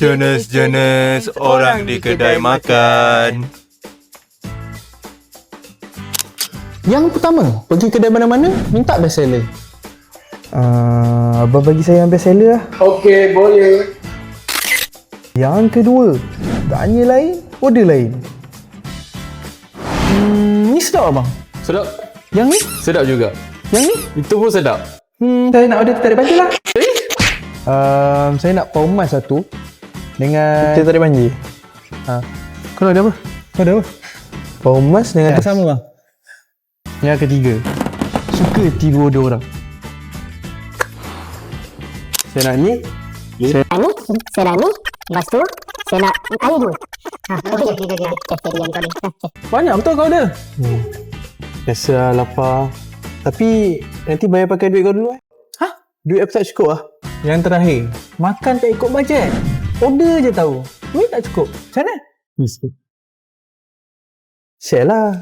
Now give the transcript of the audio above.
Jenis-jenis orang di kedai makan. Yang pertama, pergi kedai mana-mana, minta best seller. Abang bagi saya yang best seller lah. Okey, boleh. Yang kedua, tanya lain, order lain. Ni sedap abang. Sedap. Yang ni? Sedap juga. Yang ni? Itu pun sedap. Saya nak order tarik banjir lah. Saya nak paumas satu dengan tarik banjir. Kau nak ada apa? Kau ada apa? Paumas dengan sama bang. Yang ketiga, suka tidur dua orang. Saya nak ni. Saya nak ni. Lepas tu, saya nak air dua. Okey. Banyak betul kau ada. Biasa lapar. Tapi nanti bayar pakai duit kau dulu. Duit aku tak cukup lah. Yang terakhir, makan tak ikut bajet. Order je tahu. Duit tak cukup. Macam mana? Share lah.